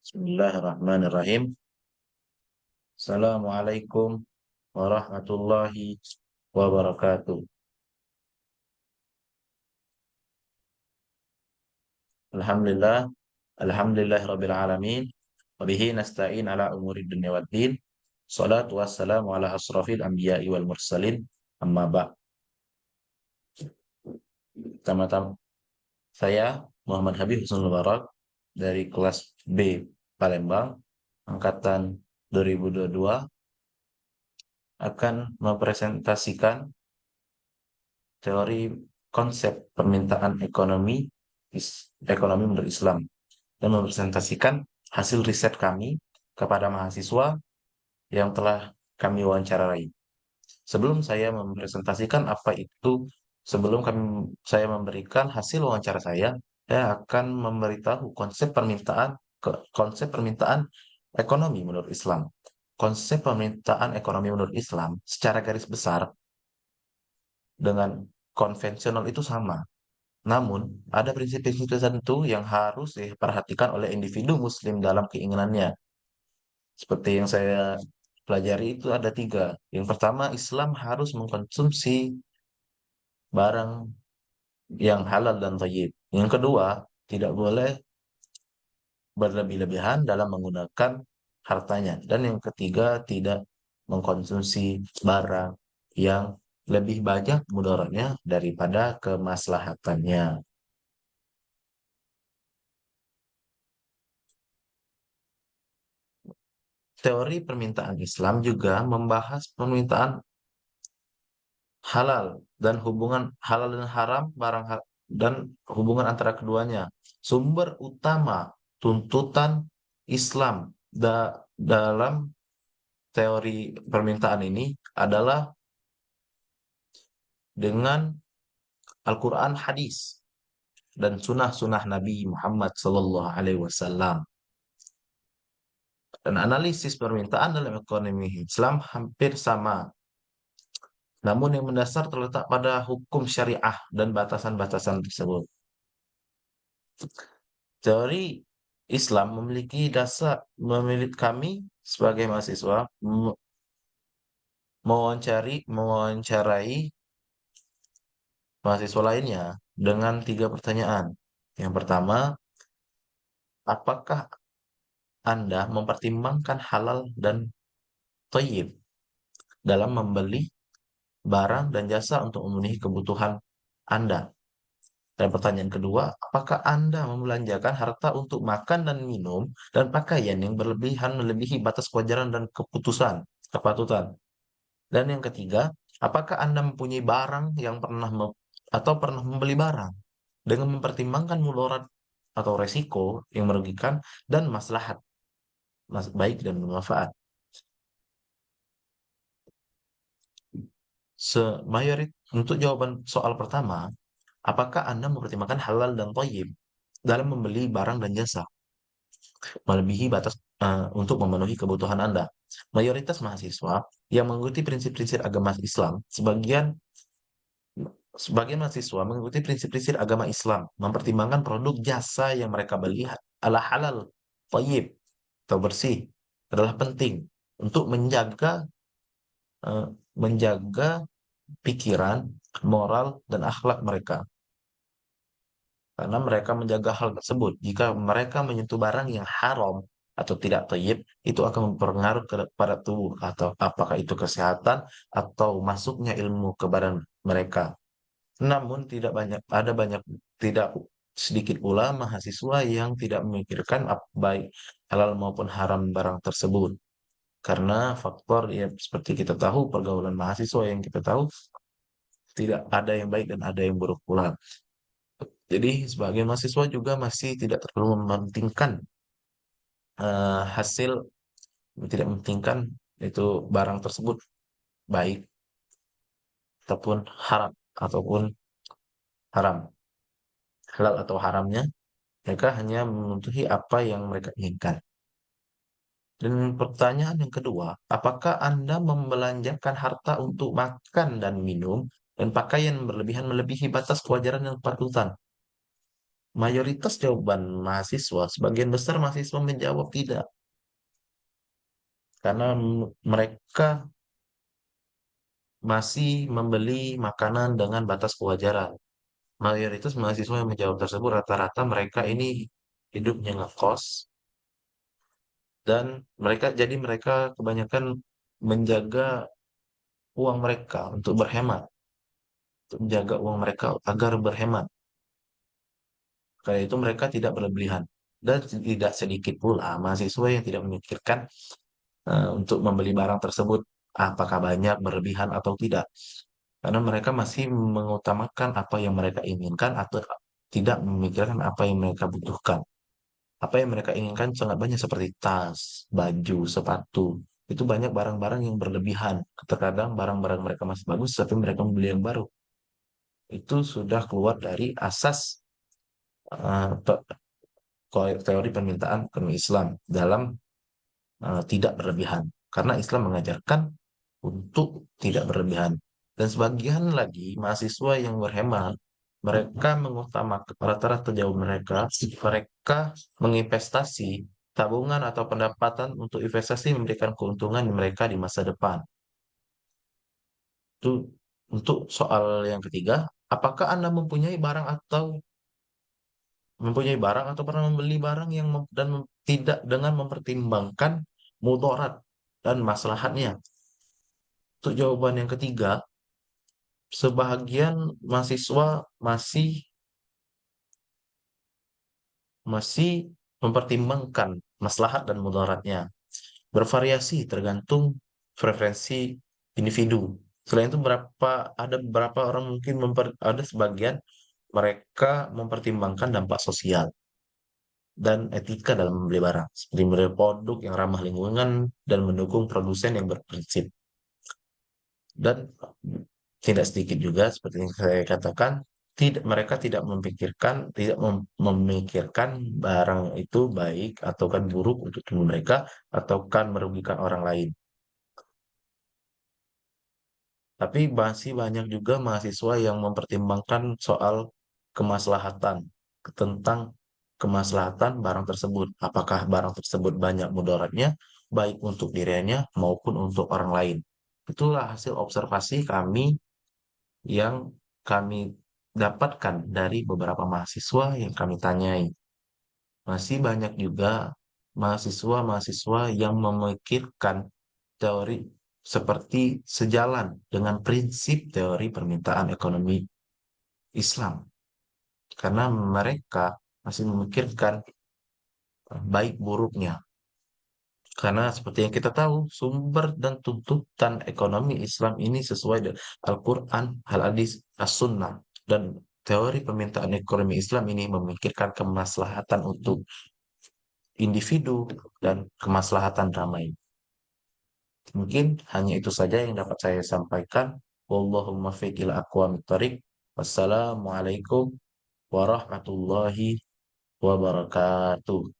Bismillahirrahmanirrahim. Assalamualaikum warahmatullahi wabarakatuh. Alhamdulillah, alhamdulillahirabbil alamin. Wa bihi nasta'in ala umuri dunya waddin. Shalatu wassalamu ala asrofil anbiya'i wal mursalin. Amma ba'. Pertama-tama saya Muhammad Habib Husnul Barak dari kelas B Palembang angkatan 2022 akan mempresentasikan teori konsep permintaan ekonomi menurut Islam dan mempresentasikan hasil riset kami kepada mahasiswa yang telah kami wawancarai. Sebelum saya mempresentasikan apa itu, sebelum saya memberikan hasil wawancara saya akan memberitahu konsep permintaan ekonomi menurut Islam. Konsep permintaan ekonomi menurut Islam secara garis besar dengan konvensional itu sama. Namun, ada prinsip-prinsip tertentu yang harus diperhatikan oleh individu muslim dalam keinginannya. Seperti yang saya pelajari itu ada tiga. Yang pertama, Islam harus mengkonsumsi barang yang halal dan thayyib. Yang kedua, tidak boleh berlebih-lebihan dalam menggunakan hartanya. Dan yang ketiga, tidak mengkonsumsi barang yang lebih banyak mudaratnya daripada kemaslahatannya. Teori permintaan Islam juga membahas permintaan halal dan hubungan halal dan haram dan hubungan antara keduanya. Sumber utama tuntutan Islam dalam teori permintaan ini adalah dengan Al-Quran, hadis, dan sunnah-sunnah Nabi Muhammad SAW. Dan analisis permintaan dalam ekonomi Islam hampir sama. Namun yang mendasar terletak pada hukum syariah dan batasan-batasan tersebut. Teori Islam memiliki kami sebagai mahasiswa mewawancarai mahasiswa lainnya dengan tiga pertanyaan. Yang pertama, apakah Anda mempertimbangkan halal dan thayyib dalam membeli barang dan jasa untuk memenuhi kebutuhan Anda? Dan pertanyaan kedua, apakah Anda membelanjakan harta untuk makan dan minum dan pakaian yang berlebihan melebihi batas kewajaran dan kepatutan? Dan yang ketiga, apakah Anda mempunyai barang yang atau pernah membeli barang dengan mempertimbangkan mudarat atau resiko yang merugikan dan maslahat, baik dan bermanfaat? Untuk jawaban soal pertama, apakah Anda mempertimbangkan halal dan thayyib dalam membeli barang dan jasa melebihi batas untuk memenuhi kebutuhan Anda? Mayoritas mahasiswa yang mengikuti prinsip-prinsip agama Islam, sebagian mahasiswa mengikuti prinsip-prinsip agama Islam, mempertimbangkan produk jasa yang mereka beli adalah halal, thayyib, atau bersih, adalah penting untuk eh, menjaga pikiran, moral, dan akhlak mereka. Karena mereka menjaga hal tersebut. Jika mereka menyentuh barang yang haram atau tidak thayyib, itu akan berpengaruh kepada tubuh atau apakah itu kesehatan atau masuknya ilmu ke badan mereka. Namun tidak sedikit pula mahasiswa yang tidak memikirkan baik halal maupun haram barang tersebut. Karena faktor ya seperti kita tahu pergaulan mahasiswa yang kita tahu tidak ada yang baik dan ada yang buruk pula. Jadi sebagai mahasiswa juga masih tidak terlalu mementingkan hasil, tidak mementingkan itu barang tersebut baik ataupun haram ataupun haram, halal atau haramnya. Mereka hanya memenuhi apa yang mereka inginkan. Dan pertanyaan yang kedua, apakah Anda membelanjakan harta untuk makan dan minum dan pakaian berlebihan melebihi batas kewajaran dan kepatutan? mayoritas jawaban mahasiswa, sebagian besar mahasiswa menjawab tidak, karena mereka masih membeli makanan dengan batas kewajaran. Mayoritas mahasiswa yang menjawab tersebut rata-rata mereka ini hidupnya ngekos, dan mereka kebanyakan menjaga uang mereka untuk berhemat, untuk menjaga uang mereka agar berhemat. Karena itu mereka tidak berlebihan. Dan tidak sedikit pula mahasiswa yang tidak memikirkan untuk membeli barang tersebut apakah banyak, berlebihan atau tidak. Karena mereka masih mengutamakan apa yang mereka inginkan atau tidak memikirkan apa yang mereka butuhkan. Apa yang mereka inginkan sangat banyak seperti tas, baju, sepatu. Itu banyak barang-barang yang berlebihan. Terkadang barang-barang mereka masih bagus, tapi mereka membeli yang baru. Itu sudah keluar dari asas eh, te- teori permintaan ekonomi Islam dalam tidak berlebihan. Karena Islam mengajarkan untuk tidak berlebihan. Dan sebagian lagi mahasiswa yang berhemat, mereka mengutamakan rata-rata jauh mereka menginvestasi tabungan atau pendapatan untuk investasi memberikan keuntungan mereka di masa depan. Itu untuk soal yang ketiga, apakah Anda mempunyai barang atau pernah membeli barang yang tidak dengan mempertimbangkan mudarat dan maslahatnya? Untuk jawaban yang ketiga, sebahagian mahasiswa masih masih mempertimbangkan maslahat dan mudaratnya. Bervariasi tergantung preferensi individu. Selain itu ada beberapa orang mungkin ada sebagian mereka mempertimbangkan dampak sosial dan etika dalam membeli barang, seperti membeli produk yang ramah lingkungan dan mendukung produsen yang berprinsip. Dan tidak sedikit juga seperti yang saya katakan, mereka tidak memikirkan barang itu baik atau kan buruk untuk tubuh mereka atau kan merugikan orang lain. Tapi masih banyak juga mahasiswa yang mempertimbangkan soal kemaslahatan, tentang kemaslahatan barang tersebut. Apakah barang tersebut banyak mudaratnya, baik untuk dirinya maupun untuk orang lain. Itulah hasil observasi kami yang kami dapatkan dari beberapa mahasiswa yang kami tanyai. Masih banyak juga mahasiswa-mahasiswa yang memikirkan teori seperti sejalan dengan prinsip teori permintaan ekonomi Islam. Karena mereka masih memikirkan baik buruknya. Karena seperti yang kita tahu, sumber dan tuntutan ekonomi Islam ini sesuai dengan Al-Quran, Al-Hadis, As-Sunnah. Dan teori permintaan ekonomi Islam ini memikirkan kemaslahatan untuk individu dan kemaslahatan ramai. Mungkin hanya itu saja yang dapat saya sampaikan. Wallahumma fiq ila aqwamit thariq. Wassalamualaikum warahmatullahi wabarakatuh.